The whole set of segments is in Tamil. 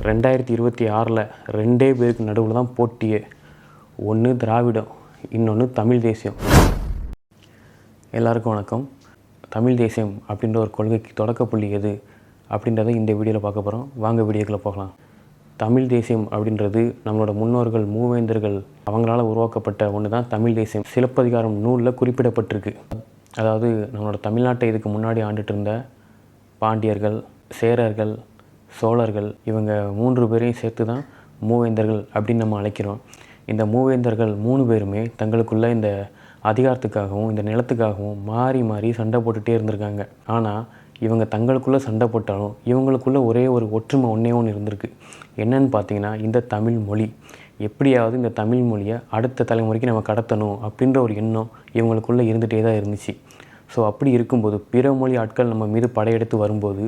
2026 ரெண்டே பேருக்கு நடுவில் தான் போட்டியே. ஒன்று திராவிடம், இன்னொன்று தமிழ் தேசியம். எல்லாருக்கும் வணக்கம். தமிழ் தேசியம் அப்படின்ற ஒரு கொள்கைக்கு தொடக்கப்புள்ளி எது அப்படின்றத இந்த வீடியோவில் பார்க்க போகிறோம். வாங்க வீடியோக்குள்ளே போகலாம். தமிழ் தேசியம் அப்படின்றது நம்மளோட முன்னோர்கள் மூவேந்தர்கள் அவங்களால உருவாக்கப்பட்ட ஒன்று தான் தமிழ் தேசியம். சிலப்பதிகாரம் நூலில் குறிப்பிடப்பட்டிருக்கு. அதாவது நம்மளோட தமிழ்நாட்டை இதுக்கு முன்னாடி ஆண்டுட்டு இருந்த பாண்டியர்கள், சேரர்கள், சோழர்கள் இவங்க 3 பேரையும் சேர்த்து தான் மூவேந்தர்கள் அப்படின்னு நம்ம அழைக்கிறோம். இந்த மூவேந்தர்கள் 3 பேருமே தங்களுக்குள்ள இந்த அதிகாரத்துக்காகவும் இந்த நிலத்துக்காகவும் மாறி மாறி சண்டை போட்டுகிட்டே இருந்திருக்காங்க. ஆனால் இவங்க தங்களுக்குள்ளே சண்டை போட்டாலும் இவங்களுக்குள்ள ஒரே ஒரு ஒற்றுமை ஒன்று இருந்திருக்கு. என்னன்னு பார்த்தீங்கன்னா, இந்த தமிழ் மொழி. எப்படியாவது இந்த தமிழ் மொழியை அடுத்த தலைமுறைக்கு நம்ம கடத்தணும் அப்படின்ற ஒரு எண்ணம் இவங்களுக்குள்ளே இருந்துகிட்டே தான் இருந்துச்சு. ஸோ அப்படி இருக்கும்போது பிற மொழி ஆட்கள் நம்ம மீது படையெடுத்து வரும்போது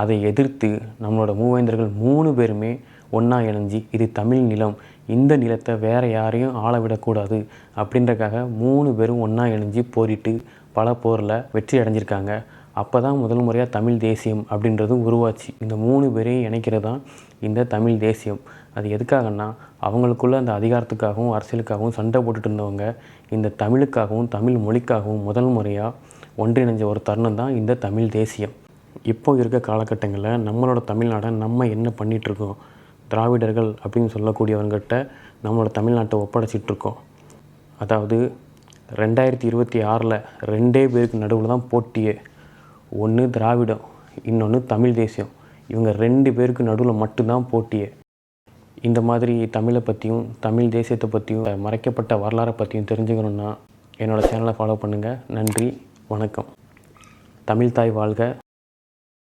அதை எதிர்த்து நம்மளோட மூவேந்தர்கள் 3 பேருமே ஒன்றா இணைஞ்சி இது தமிழ் நிலம், இந்த நிலத்தை வேறு யாரையும் ஆள விடக்கூடாது அப்படின்றக்காக 3 பேரும் ஒன்றா இணைஞ்சி போரிட்டு பல போரில் வெற்றி அடைஞ்சிருக்காங்க. அப்போ தான் முதல் முறையாக தமிழ் தேசியம் அப்படின்றது உருவாச்சு. இந்த 3 பேரையும் இணைக்கிறது தான் இந்த தமிழ் தேசியம். அது எதுக்காகன்னா, அவங்களுக்குள்ள அந்த அதிகாரத்துக்காகவும் அரசியலுக்காகவும் சண்டை போட்டுட்டு இருந்தவங்க இந்த தமிழுக்காகவும் தமிழ் மொழிக்காகவும் முதல் முறையாக ஒன்றிணைஞ்ச ஒரு தருணம் தான் இந்த தமிழ் தேசியம். இப்போ இருக்க காலகட்டங்களில் நம்மளோட தமிழ்நாடை நம்ம என்ன பண்ணிகிட்ருக்கோம், திராவிடர்கள் அப்படின்னு சொல்லக்கூடியவங்ககிட்ட நம்மளோட தமிழ்நாட்டை ஒப்படைச்சிட்ருக்கோம். அதாவது 2026 ரெண்டே பேருக்கு நடுவில் தான் போட்டியே. ஒன்று திராவிடம், இன்னொன்று தமிழ் தேசியம். இவங்க 2 பேருக்கு நடுவில் மட்டும்தான் போட்டியே. இந்த மாதிரி தமிழை பற்றியும் தமிழ் தேசியத்தை பற்றியும் மறைக்கப்பட்ட வரலாறை பற்றியும் தெரிஞ்சுக்கணுன்னா என்னோடய சேனலை ஃபாலோ பண்ணுங்கள். நன்றி, வணக்கம். தமிழ் தாய் வாழ்க,